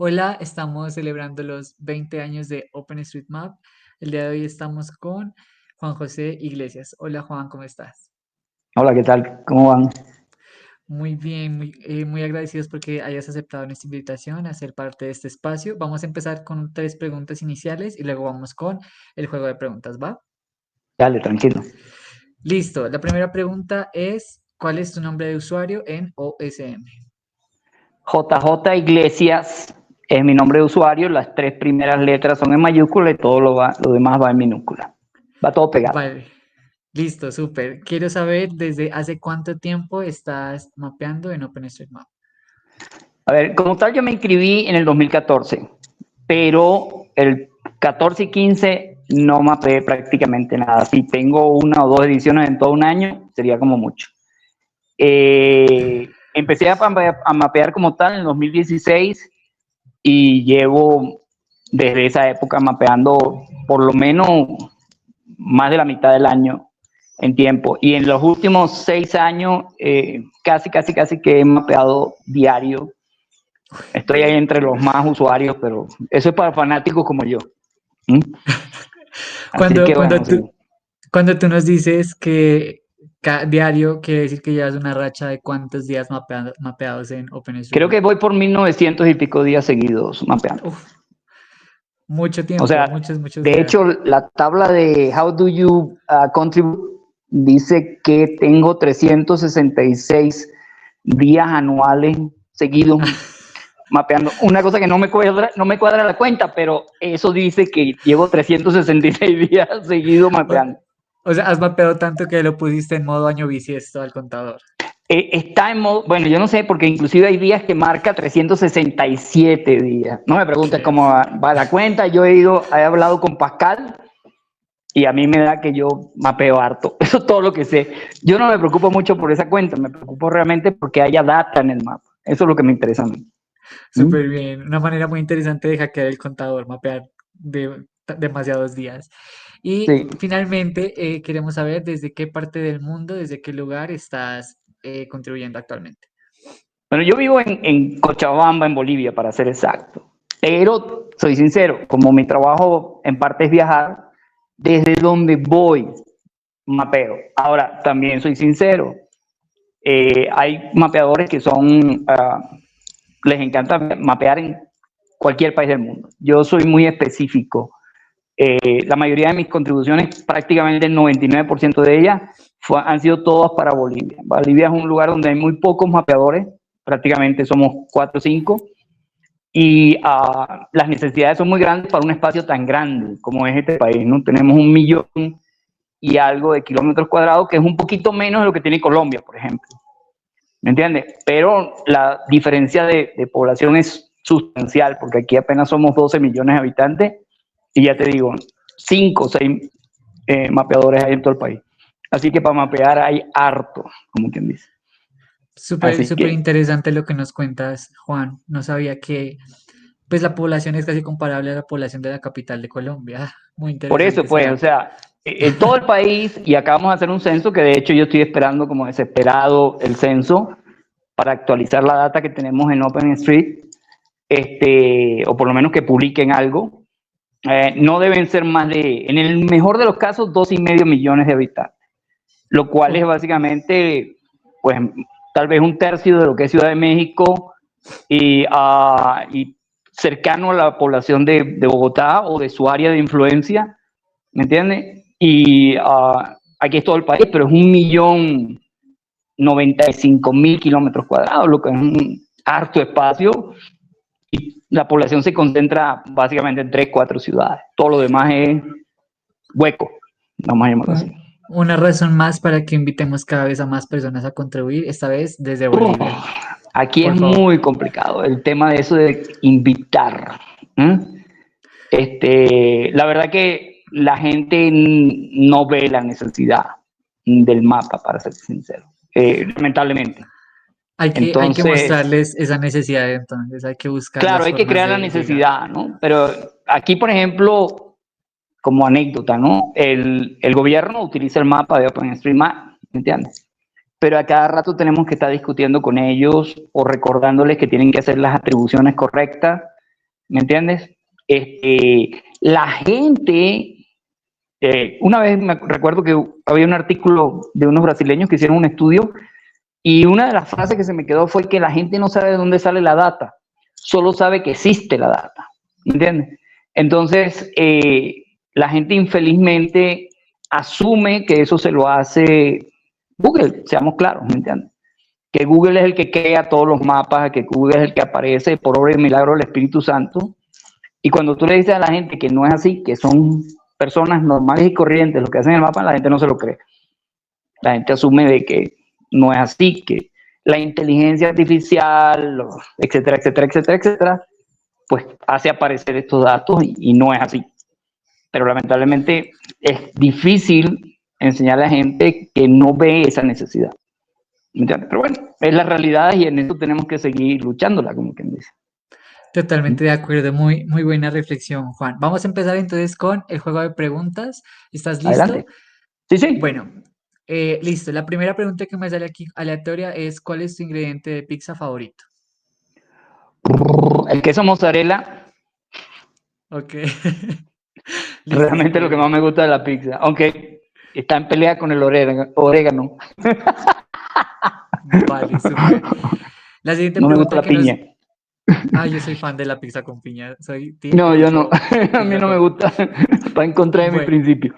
Hola, estamos celebrando los 20 años de OpenStreetMap. El día de hoy estamos con Juan José Iglesias. Hola Juan, ¿cómo estás? Hola, ¿qué tal? ¿Cómo van? Muy bien, muy agradecidos porque hayas aceptado nuestra invitación a ser parte de este espacio. Vamos a empezar con tres preguntas iniciales y luego vamos con el juego de preguntas, ¿va? Dale, tranquilo. Listo, la primera pregunta es, ¿cuál es tu nombre de usuario en OSM? JJ Iglesias es mi nombre de usuario, las tres primeras letras son en mayúscula y todo lo demás va en minúscula. Va todo pegado. Vale, listo, súper. Quiero saber desde hace cuánto tiempo estás mapeando en OpenStreetMap. A ver, como tal yo me inscribí en el 2014, pero el 14 y 15 no mapeé prácticamente nada. Si tengo una o dos ediciones en todo un año, sería como mucho. Empecé a mapear como tal en el 2016 y llevo desde esa época mapeando por lo menos más de la mitad del año en tiempo. Y en los últimos 6 años, casi que he mapeado diario. Estoy ahí entre los más usuarios, pero eso es para fanáticos como yo. ¿Mm? Así Cuando, que cuando bueno, sí. tú, cuando tú nos dices que diario quiere decir que llevas una racha de cuántos días mapeados en Creo OpenStreetMap. que voy por 1900 y pico días seguidos mapeando. Uf, mucho O tiempo, sea, muchos de días. hecho, la tabla de How do you contribute dice que tengo 366 días anuales seguidos mapeando. Una cosa que no me cuadra la cuenta, pero eso dice que llevo 366 días seguidos O, mapeando. o sea, has mapeado tanto que lo pusiste en modo año bisiesto al contador. Está en modo, bueno, yo no sé, porque inclusive hay días que marca 367 días. No me preguntes ¿Qué? cómo va la cuenta. He hablado con Pascal y a mí me da que yo mapeo harto. Eso es todo lo que sé. Yo no me preocupo mucho por esa cuenta, me preocupo realmente porque haya data en el mapa. Eso es lo que me interesa a mí. ¿Mm? Súper bien. Una manera muy interesante de hackear el contador, mapear demasiados días. Y Sí. finalmente, queremos saber desde qué parte del mundo, desde qué lugar estás contribuyendo actualmente. Bueno, yo vivo en Cochabamba, en Bolivia, para ser exacto. Pero soy sincero, como mi trabajo en parte es viajar, desde donde voy mapeo. Ahora, también soy sincero, hay mapeadores que les encanta mapear en cualquier país del mundo. Yo soy muy específico. La mayoría de mis contribuciones, prácticamente el 99% de ellas, han sido todas para Bolivia. Bolivia es un lugar donde hay muy pocos mapeadores, prácticamente somos 4 o 5, y las necesidades son muy grandes para un espacio tan grande como es este país, ¿no? Tenemos 1 millón y algo de kilómetros cuadrados, que es un poquito menos de lo que tiene Colombia, por ejemplo. ¿Me entiendes? Pero la diferencia de población es sustancial, porque aquí apenas somos 12 millones de habitantes y ya te digo, 5 o 6 mapeadores hay en todo el país. Así que para mapear hay harto, como quien dice. Súper, Así súper que, interesante lo que nos cuentas, Juan. No sabía que pues la población es casi comparable a la población de la capital de Colombia. Muy por eso, interesante ese pues, o dato. sea, en todo el país, y acabamos de hacer un censo, que de hecho yo estoy esperando como desesperado el censo para actualizar la data que tenemos en OpenStreet, o por lo menos que publiquen algo. No deben ser más de, en el mejor de los casos, 2,5 millones de habitantes, lo cual es Uf, básicamente, pues, tal vez un tercio de lo que es Ciudad de México y cercano a la población de Bogotá o de su área de influencia, ¿me entiendes? Y aquí es todo el país, pero es 1,095,000 kilómetros cuadrados, lo que es un harto espacio. Y la población se concentra básicamente en 3, 4 ciudades. Todo lo demás es hueco, vamos a llamarlo así. una razón más para que invitemos cada vez a más personas a contribuir, esta vez desde Bolivia. Aquí es Por favor. muy complicado el tema de eso de invitar. ¿Mm? La verdad que la gente no ve la necesidad del mapa, para ser sincero, lamentablemente. Hay que Entonces, mostrarles esa necesidad, entonces hay que buscar claro, las hay que formas crear la de llegar. necesidad, ¿no? Pero aquí, por ejemplo, como anécdota, ¿no? El gobierno utiliza el mapa de OpenStreetMap, ¿me entiendes? Pero a cada rato tenemos que estar discutiendo con ellos o recordándoles que tienen que hacer las atribuciones correctas. ¿me entiendes? La gente, una vez me recuerdo que había un artículo de unos brasileños que hicieron un estudio y una de las frases que se me quedó fue que la gente no sabe de dónde sale la data, solo sabe que existe la data, ¿me entiendes? Entonces, la gente infelizmente asume que eso se lo hace Google, seamos claros, ¿me entiendes? Que Google es el que crea todos los mapas, que Google es el que aparece por obra y milagro del Espíritu Santo. Y cuando tú le dices a la gente que no es así, que son personas normales y corrientes los que hacen el mapa, la gente no se lo cree. La gente asume de que no es así, que la inteligencia artificial, etcétera, etcétera, etcétera, etcétera, pues hace aparecer estos datos y no es así. Pero lamentablemente es difícil enseñar a la gente que no ve esa necesidad. Pero bueno, es la realidad y en eso tenemos que seguir luchándola, como quien dice. Totalmente de acuerdo, muy, muy buena reflexión, Juan. Vamos a empezar entonces con el juego de preguntas. ¿Estás listo? Adelante. Sí, sí. Bueno, listo. La primera pregunta que me sale aquí aleatoria es: ¿cuál es tu ingrediente de pizza favorito? El queso mozzarella, Ok. Listo, realmente lo que súper. más me gusta de la pizza, aunque está en pelea con el orégano. Vale, súper. La siguiente No me gusta pregunta la que nos... piña. Ah, yo soy fan de la pizza con piña. Soy No, yo no. típico A mí pizza no me con... gusta. Va en contra de mis Bueno, principios.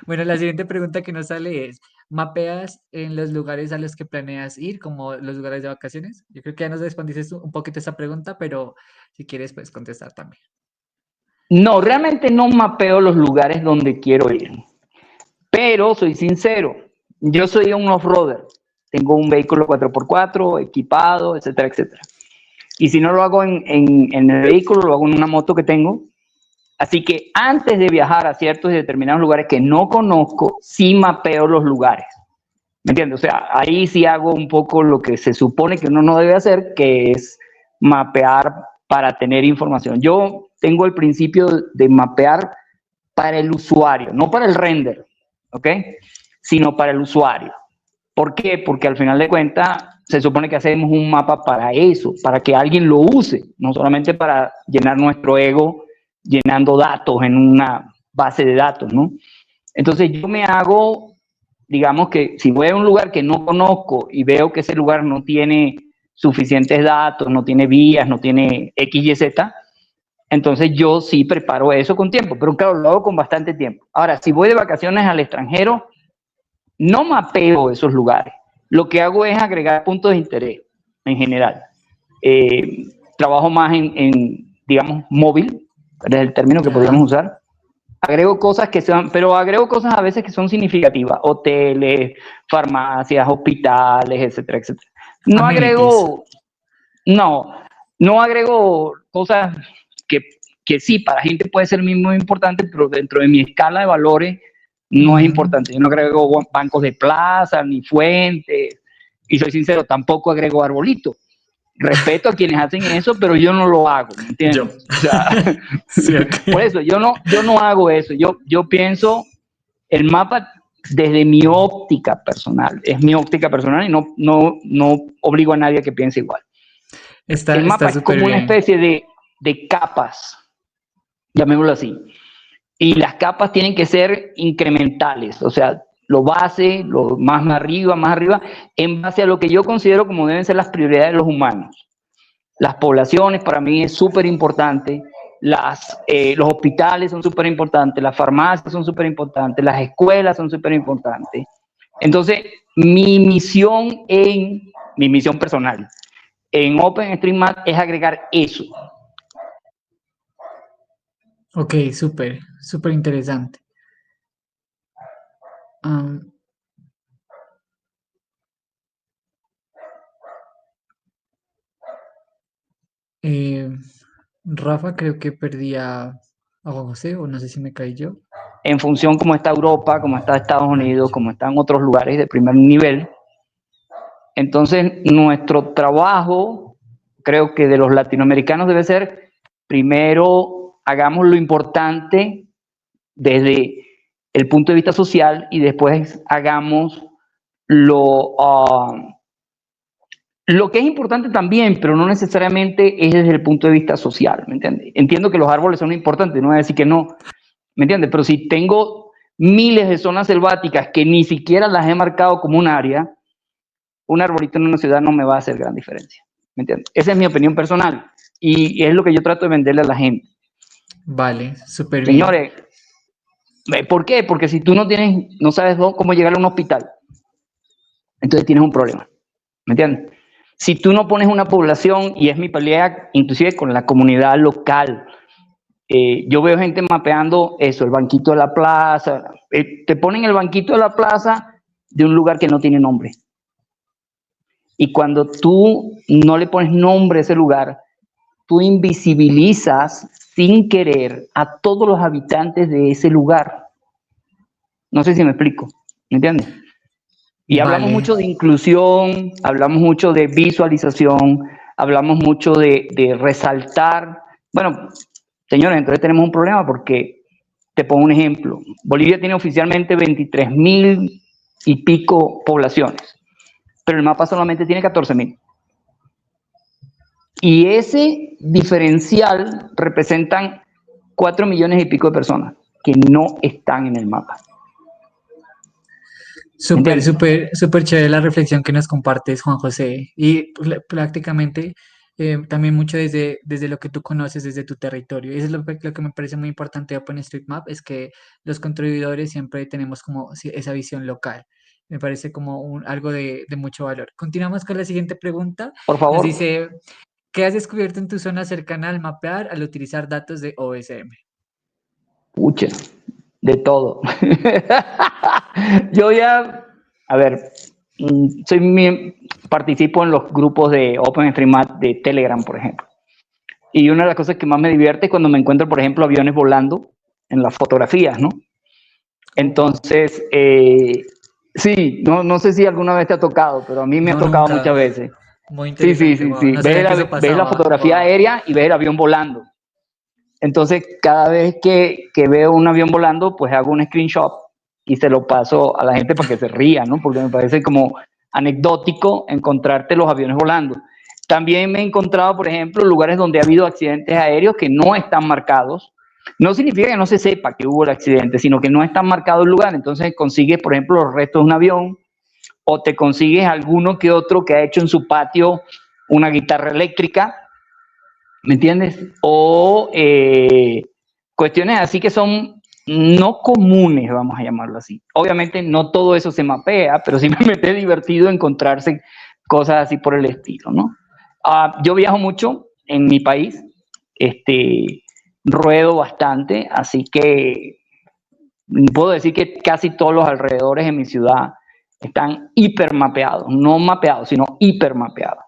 bueno, la siguiente pregunta que nos sale es: ¿mapeas en los lugares a los que planeas ir, como los lugares de vacaciones? Yo creo que ya nos respondiste un poquito esa pregunta, pero si quieres, puedes contestar también. No, realmente no mapeo los lugares donde quiero ir. Pero soy sincero, yo soy un off-roader. Tengo un vehículo 4x4 equipado, etcétera, etcétera. Y si no lo hago en el vehículo, lo hago en una moto que tengo. Así que antes de viajar a ciertos y determinados lugares que no conozco, sí mapeo los lugares. ¿Me entiendes? O sea, ahí sí hago un poco lo que se supone que uno no debe hacer, que es mapear para tener información. Yo tengo el principio de mapear para el usuario, no para el render, ¿ok? Sino para el usuario. ¿Por qué? Porque al final de cuentas se supone que hacemos un mapa para eso, para que alguien lo use, no solamente para llenar nuestro ego llenando datos en una base de datos, ¿no? Entonces yo me hago, digamos que si voy a un lugar que no conozco y veo que ese lugar no tiene suficientes datos, no tiene vías, no tiene X, Y, Z, entonces yo sí preparo eso con tiempo, pero claro, lo hago con bastante tiempo. Ahora, si voy de vacaciones al extranjero, no mapeo esos lugares. Lo que hago es agregar puntos de interés en general. Trabajo más digamos, móvil, es el término que Ya, podríamos usar. Agrego cosas que sean, pero agrego cosas a veces que son significativas. Hoteles, farmacias, hospitales, etcétera, etcétera. No amenities. agrego, no, no agrego cosas que, que sí, para gente puede ser muy importante, pero dentro de mi escala de valores no es Ujú. importante. Yo no agrego bancos de plaza, ni fuentes, y soy sincero, tampoco agrego arbolitos. Respeto a quienes hacen eso, pero yo no lo hago, ¿me Yo. entiendes? O sea, Sí, ok. por eso, yo no hago eso. Yo pienso el mapa desde mi óptica personal. Es mi óptica personal y no obligo a nadie a que piense igual. El Está mapa es súper como una bien. especie de capas, llamémoslo así. Y las capas tienen que ser incrementales, o sea, lo base, lo más arriba, en base a lo que yo considero como deben ser las prioridades de los humanos. Las poblaciones para mí es súper importante, los hospitales son súper importantes, las farmacias son súper importantes, las escuelas son súper importantes. Entonces, mi misión personal en OpenStreetMap es agregar eso. Ok, súper, súper interesante. Am, eh, Rafa, creo que perdí a Juan José, o no sé si me caí yo. En función como está Europa, como está Estados Unidos, como están otros lugares de primer nivel. Entonces, nuestro trabajo, creo que de los latinoamericanos debe ser, primero, hagamos lo importante desde el punto de vista social y después hagamos lo Lo que es importante también, pero no necesariamente es desde el punto de vista social, ¿me entiendes? Entiendo que los árboles son importantes, no voy a decir que no, ¿me entiendes? Pero si tengo miles de zonas selváticas que ni siquiera las he marcado como un área, un arbolito en una ciudad no me va a hacer gran diferencia, ¿me entiendes? Esa es mi opinión personal y es lo que yo trato de venderle a la gente. Vale, súper bien. Señores, ¿por qué? Porque si tú no sabes cómo llegar a un hospital, entonces tienes un problema, ¿me entiendes? Si tú no pones una población, y es mi pelea inclusive con la comunidad local, yo veo gente mapeando eso, el banquito de la plaza, te ponen el banquito de la plaza de un lugar que no tiene nombre. Y cuando tú no le pones nombre a ese lugar, tú invisibilizas sin querer a todos los habitantes de ese lugar. No sé si me explico, ¿me entiendes? Y hablamos Vale. mucho de inclusión, hablamos mucho de visualización, hablamos mucho de resaltar. Bueno, señores, entonces tenemos un problema porque, te pongo un ejemplo, Bolivia tiene oficialmente 23.000 y pico poblaciones, pero el mapa solamente tiene 14.000. Y ese diferencial representan 4 millones y pico de personas que no están en el mapa. ¿Me Súper, entiendes? súper, súper chévere la reflexión que nos compartes, Juan José. Y prácticamente también mucho desde lo que tú conoces, desde tu territorio. Y eso es lo que me parece muy importante de OpenStreetMap, es que los contribuidores siempre tenemos como esa visión local. Me parece como algo de mucho valor. Continuamos con la siguiente pregunta. Por Nos favor. dice, ¿qué has descubierto en tu zona cercana al mapear al utilizar datos de OSM? Pucha, de todo. Yo ya, a ver, participo en los grupos de OpenStreetMap de Telegram, por ejemplo. Y una de las cosas que más me divierte es cuando me encuentro, por ejemplo, aviones volando en las fotografías, ¿no? Entonces, sí, no sé si alguna vez te ha tocado, pero a mí me ha No, tocado nunca. muchas veces. Muy Sí, sí, interesante, sí, wow. sí. No sabía que eso Ves la pasaba. fotografía Wow. aérea y ves el avión volando. Entonces, cada vez que veo un avión volando, pues hago un screenshot y se lo paso a la gente para que se ría, ¿no? Porque me parece como anecdótico encontrarte los aviones volando. También me he encontrado, por ejemplo, lugares donde ha habido accidentes aéreos que no están marcados. No significa que no se sepa que hubo el accidente, sino que no están marcados el lugar. Entonces consigues, por ejemplo, los restos de un avión o te consigues alguno que otro que ha hecho en su patio una guitarra eléctrica, ¿me entiendes? O cuestiones así que son no comunes, vamos a llamarlo así. Obviamente no todo eso se mapea, pero simplemente es divertido encontrarse cosas así por el estilo, ¿no? Yo viajo mucho en mi país, ruedo bastante, así que puedo decir que casi todos los alrededores de mi ciudad están hipermapeados, no mapeados, sino hipermapeados.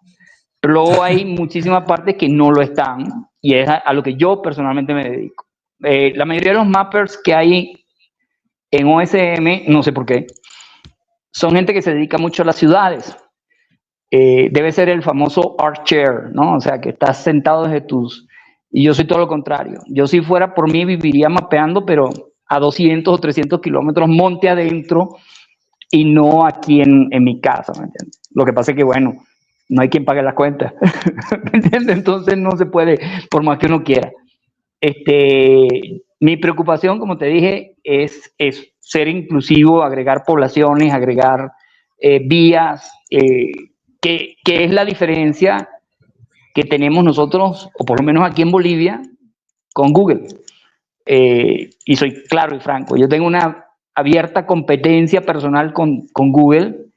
Pero luego hay muchísimas partes que no lo están y es a lo que yo personalmente me dedico. La mayoría de los mappers que hay en OSM, no sé por qué, son gente que se dedica mucho a las ciudades. Debe ser el famoso art chair, ¿no? O sea, que estás sentado desde tus... Y yo soy todo lo contrario. Yo si fuera por mí viviría mapeando, pero a 200 o 300 kilómetros monte adentro y no aquí en mi casa, ¿me entiendes? Lo que pasa es que, bueno, no hay quien pague las cuentas, ¿me entiendes? Entonces no se puede, por más que uno quiera. Mi preocupación, como te dije, es ser inclusivo, agregar poblaciones, agregar vías, que es la diferencia que tenemos nosotros, o por lo menos aquí en Bolivia, con Google. Y soy claro y franco, yo tengo una abierta competencia personal con Google,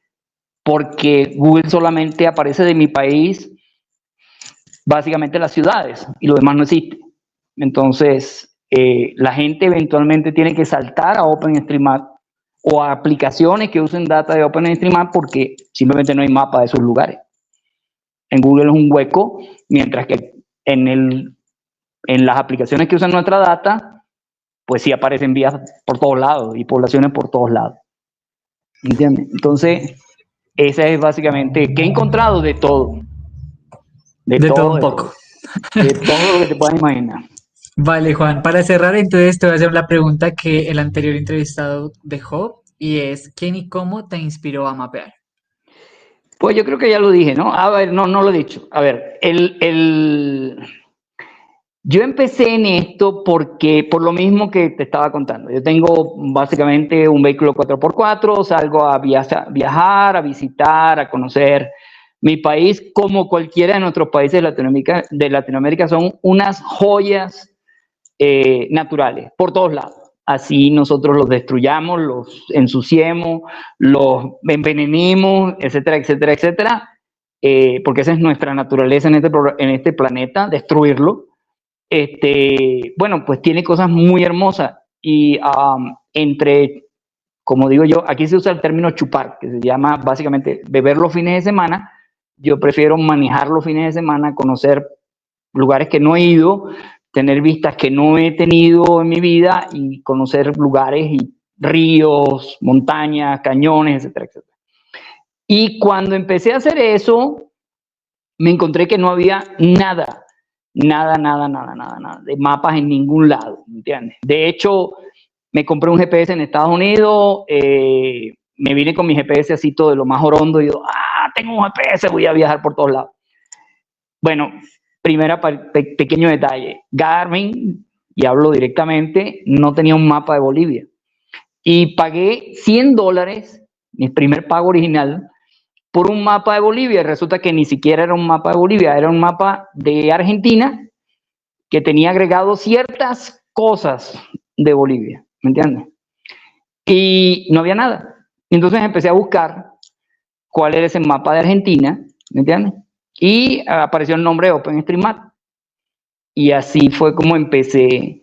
porque Google solamente aparece de mi país, básicamente las ciudades, y lo demás no existe. Entonces, la gente eventualmente tiene que saltar a OpenStreetMap o a aplicaciones que usen data de OpenStreetMap porque simplemente no hay mapa de esos lugares. En Google es un hueco, mientras que en las aplicaciones que usan nuestra data, pues sí aparecen vías por todos lados y poblaciones por todos lados. ¿Entiendes? Entonces, esa es básicamente, ¿qué he encontrado? De todo. De De todo todo, un de todo. poco. De todo lo que te puedas imaginar. Vale, Juan, para cerrar, entonces te voy a hacer la pregunta que el anterior entrevistado dejó y es, ¿quién y cómo te inspiró a mapear? Pues yo creo que ya lo dije, ¿no? A ver, no lo he dicho. A ver, yo empecé en esto porque, por lo mismo que te estaba contando, yo tengo básicamente un vehículo 4x4, salgo a viajar, a visitar, a conocer mi país, como cualquiera de nuestros países de Latinoamérica son unas joyas naturales por todos lados. Así nosotros los destruyamos, los ensuciemos, los envenenemos, etcétera, etcétera, etcétera, porque esa es nuestra naturaleza en este planeta, destruirlo. Bueno, pues tiene cosas muy hermosas y como digo yo, aquí se usa el término chupar, que se llama básicamente beber los fines de semana. Yo prefiero manejar los fines de semana, conocer lugares que no he ido, tener vistas que no he tenido en mi vida y conocer lugares y ríos, montañas, cañones, etcétera, etcétera. Y cuando empecé a hacer eso, me encontré que no había nada de mapas en ningún lado, ¿me entiendes? De hecho, me compré un GPS en Estados Unidos, me vine con mi GPS así todo de lo más orondo y yo, tengo un GPS, voy a viajar por todos lados. Bueno, pequeño detalle, Garmin, y hablo directamente, no tenía un mapa de Bolivia. Y pagué $100, mi primer pago original, por un mapa de Bolivia. Resulta que ni siquiera era un mapa de Bolivia, era un mapa de Argentina que tenía agregado ciertas cosas de Bolivia, ¿me entiendes? Y no había nada. Entonces empecé a buscar cuál era ese mapa de Argentina, ¿me entiendes? Y apareció el nombre de OpenStreetMap. Y así fue como empecé.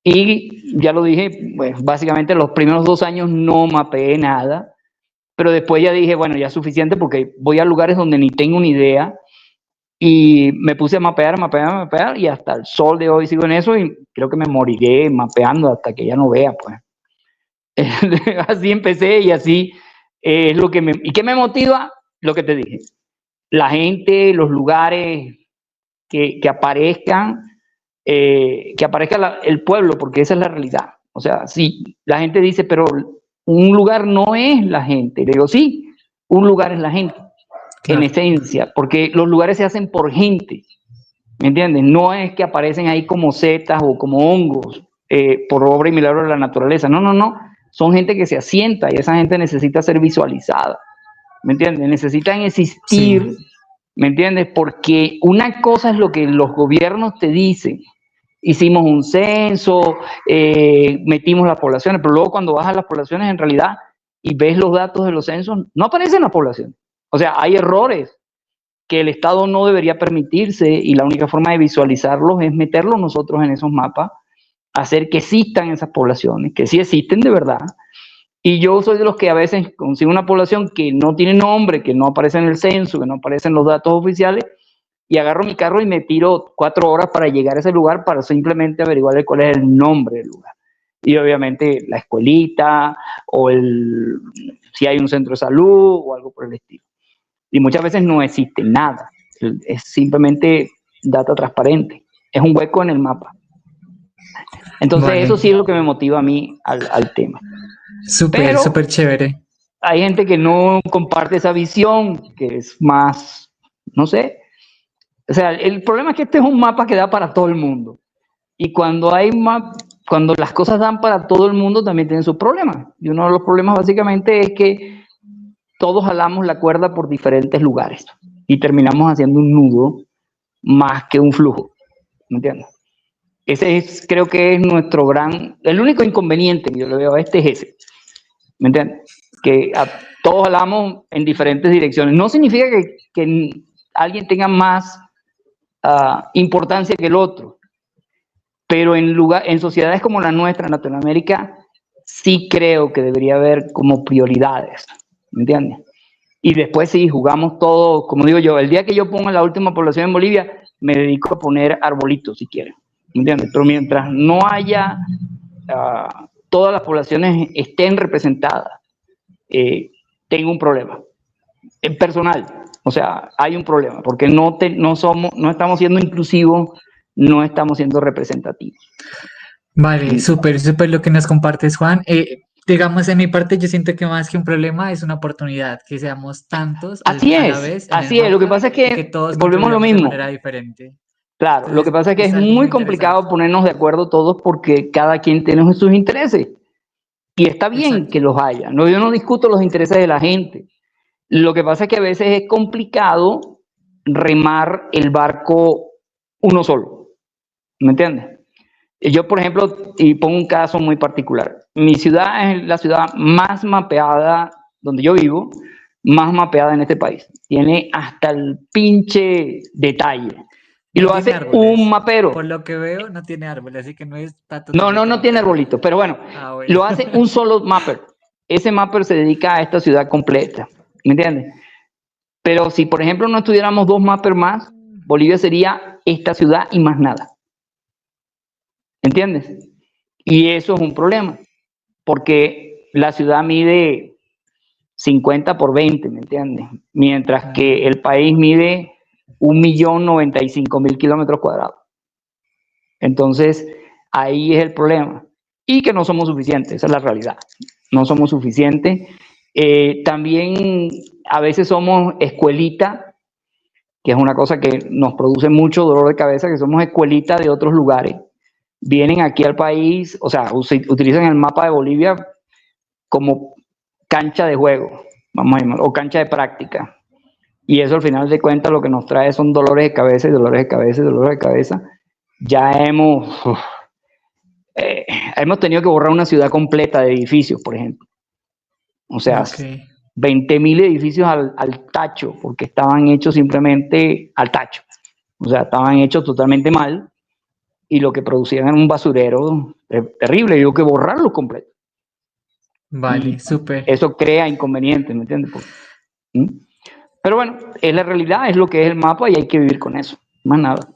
Y ya lo dije, pues básicamente los primeros 2 años no mapeé nada, pero después ya dije, bueno, ya es suficiente porque voy a lugares donde ni tengo ni idea y me puse a mapear y hasta el sol de hoy sigo en eso y creo que me moriré mapeando hasta que ya no vea, pues. Así empecé y así es lo que ¿Y qué me motiva? Lo que te dije. La gente, los lugares que aparezcan, que aparezca el pueblo, porque esa es la realidad. O sea, sí, la gente dice, pero un lugar no es la gente. Le digo, sí, un lugar es la gente, claro, en esencia, porque los lugares se hacen por gente, ¿me entiendes? No es que aparecen ahí como setas o como hongos por obra y milagro de la naturaleza. No. Son gente que se asienta y esa gente necesita ser visualizada, ¿me entiendes? Necesitan existir, sí, ¿me entiendes? Porque una cosa es lo que los gobiernos te dicen. Hicimos un censo, metimos las poblaciones, pero luego cuando vas a las poblaciones en realidad y ves los datos de los censos, no aparecen las poblaciones. O sea, hay errores que el Estado no debería permitirse y la única forma de visualizarlos es meterlos nosotros en esos mapas, hacer que existan esas poblaciones, que sí existen de verdad. Y yo soy de los que a veces consigo una población que no tiene nombre, que no aparece en el censo, que no aparece en los datos oficiales, y agarro mi carro y me tiro 4 horas para llegar a ese lugar para simplemente averiguar cuál es el nombre del lugar. Y obviamente la escuelita o si hay un centro de salud o algo por el estilo. Y muchas veces no existe nada, es simplemente data transparente, es un hueco en el mapa. Entonces vale, eso sí es lo que me motiva a mí al tema. Súper chévere. Hay gente que no comparte esa visión, que es más, no sé. O sea, el problema es que este es un mapa que da para todo el mundo. Y cuando cuando las cosas dan para todo el mundo, también tienen sus problemas. Y uno de los problemas básicamente es que todos jalamos la cuerda por diferentes lugares y terminamos haciendo un nudo más que un flujo. ¿Me entiendes? Ese creo que es el único inconveniente que yo le veo a es ese. ¿Me entiendes? Que todos jalamos en diferentes direcciones. No significa que alguien tenga más importancia que el otro, pero en sociedades como la nuestra, en Latinoamérica, sí creo que debería haber como prioridades, ¿me entiendes? Y después sí, jugamos todo, como digo yo, el día que yo ponga la última población en Bolivia, me dedico a poner arbolitos, si quieren, ¿me entiendes? Pero mientras no haya, todas las poblaciones estén representadas, tengo un problema personal. O sea, hay un problema, porque no estamos siendo inclusivos, no estamos siendo representativos. Vale, súper lo que nos compartes, Juan. digamos, en mi parte, yo siento que más que un problema es una oportunidad, que seamos tantos a la vez en el Así es. Lo que mapa pasa es y que que todos volvemos a lo contribuyamos de mismo. manera diferente. Claro, lo que Entonces, pasa es que es es algo muy muy interesante. complicado ponernos de acuerdo todos porque cada quien tiene sus intereses. Y está bien Exacto. que los haya. No, yo no discuto los intereses de la gente. Lo que pasa es que a veces es complicado remar el barco uno solo. ¿Me entiendes? Yo, por ejemplo, y pongo un caso muy particular. Mi ciudad es la ciudad más mapeada, donde yo vivo, más mapeada en este país. Tiene hasta el pinche detalle. Y No lo tiene hace un árboles. Por mapero. lo que veo, no tiene árboles, así que no está No totalmente tiene mapeada. arbolitos, pero bueno, Ah, bueno. lo hace un solo mapper. Ese mapper se dedica a esta ciudad completa. ¿Me entiendes? Pero si, por ejemplo, no estuviéramos dos mappers más, Bolivia sería esta ciudad y más nada. ¿Entiendes? Y eso es un problema, porque la ciudad mide 50 por 20, ¿me entiendes? Mientras Mm, que el país mide 1.095.000 kilómetros cuadrados. Entonces, ahí es el problema. Y que no somos suficientes, esa es la realidad. No somos suficientes. También a veces somos escuelita, que es una cosa que nos produce mucho dolor de cabeza, que somos escuelita de otros lugares. Vienen aquí al país, o sea, utilizan el mapa de Bolivia como cancha de juego, vamos a llamar, o cancha de práctica. Y eso al final de cuentas lo que nos trae son dolores de cabeza y dolores de cabeza y dolores de cabeza. Ya eh, hemos tenido que borrar una ciudad completa de edificios, por ejemplo. O sea, ok. 20.000 edificios al tacho, porque estaban hechos simplemente al tacho. O sea, estaban hechos totalmente mal y lo que producían era un basurero terrible. Y hubo que borrarlo completo. Vale, Y súper. eso crea inconvenientes, ¿me entiendes? ¿Mm? Pero bueno, es la realidad, es lo que es el mapa y hay que vivir con eso. Más nada.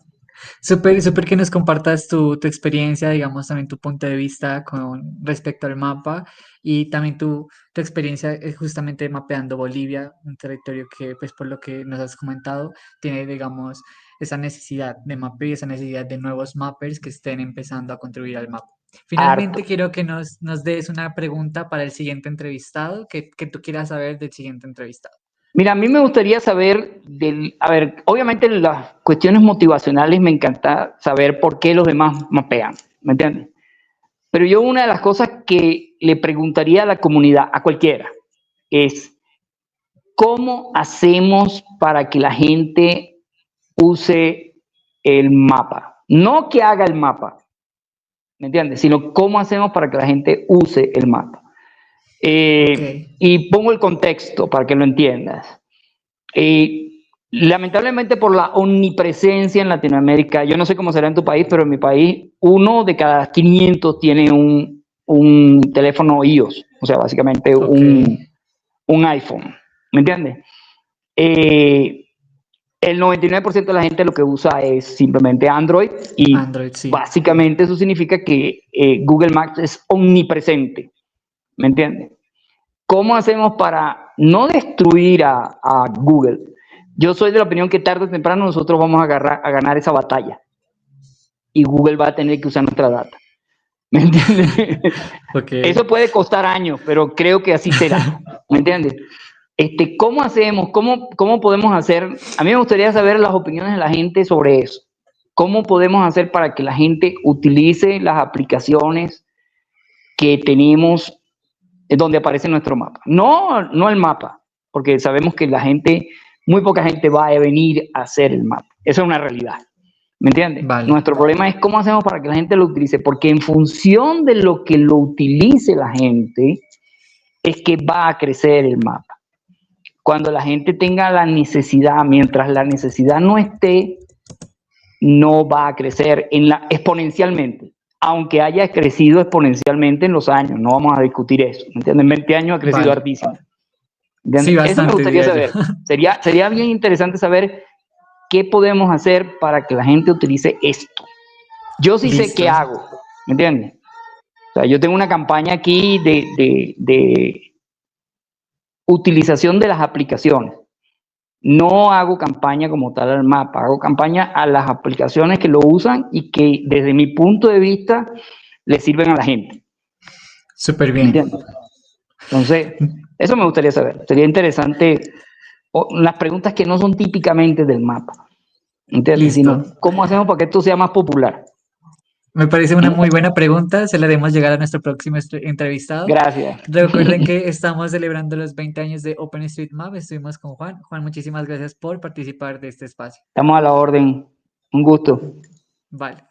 Súper, súper que nos compartas tu experiencia, digamos, también tu punto de vista con respecto al mapa y también tu experiencia justamente mapeando Bolivia, un territorio que, pues, por lo que nos has comentado, tiene, digamos, esa necesidad de mapeo y esa necesidad de nuevos mappers que estén empezando a contribuir al mapa. Harto. Finalmente, quiero que nos des una pregunta para el siguiente entrevistado, que tú quieras saber del siguiente entrevistado. Mira, a mí me gustaría saber a ver, obviamente las cuestiones motivacionales me encanta saber por qué los demás mapean, ¿me entiendes? Pero yo una de las cosas que le preguntaría a la comunidad, a cualquiera, es ¿cómo hacemos para que la gente use el mapa? No que haga el mapa, ¿me entiendes? Sino cómo hacemos para que la gente use el mapa. Ok, Y pongo el contexto para que lo entiendas. Lamentablemente por la omnipresencia en Latinoamérica, yo no sé cómo será en tu país, pero en mi país uno de cada 500 tiene un teléfono iOS, o sea, básicamente ok. un iPhone, ¿me entiendes? Eh, el 99% de la gente lo que usa es simplemente Android y Android, sí. básicamente eso significa que Google Maps es omnipresente, ¿me entiendes? ¿Cómo hacemos para no destruir a Google? Yo soy de la opinión que tarde o temprano nosotros vamos a ganar esa batalla y Google va a tener que usar nuestra data. ¿Me entiendes? Ok. Eso puede costar años, pero creo que así será. ¿Me entiendes? ¿Cómo hacemos? ¿Cómo podemos hacer? A mí me gustaría saber las opiniones de la gente sobre eso. ¿Cómo podemos hacer para que la gente utilice las aplicaciones que tenemos donde aparece nuestro mapa? No el mapa, porque sabemos que muy poca gente va a venir a hacer el mapa. Eso es una realidad. ¿Me entiendes? Vale. Nuestro problema es cómo hacemos para que la gente lo utilice, porque en función de lo que lo utilice la gente, es que va a crecer el mapa. Cuando la gente tenga la necesidad, mientras la necesidad no esté, no va a crecer exponencialmente, aunque haya crecido exponencialmente en los años, no vamos a discutir eso, ¿entiendes? En 20 años ha crecido Vale. hartísimo, Sí, ¿entiendes? Eso me bastante, gustaría diría yo. saber. Sería bien interesante saber qué podemos hacer para que la gente utilice esto. Yo sí sé qué Listo. hago, ¿me entiendes? O sea, yo tengo una campaña aquí de utilización de las aplicaciones. No hago campaña como tal al mapa, hago campaña a las aplicaciones que lo usan y que desde mi punto de vista le sirven a la gente. Súper ¿Me bien. entiendes? Entonces, eso me gustaría saber. Sería interesante las preguntas que no son típicamente del mapa, ¿entiendes? Listo. Sino, ¿cómo hacemos para que esto sea más popular? Me parece una ¿Mm? muy buena pregunta. Se la haremos llegar a nuestro próximo entrevistado. Gracias. Recuerden que estamos celebrando los 20 años de OpenStreetMap. Estuvimos con Juan. Juan, muchísimas gracias por participar de este espacio. Estamos a la orden. Un gusto. Vale.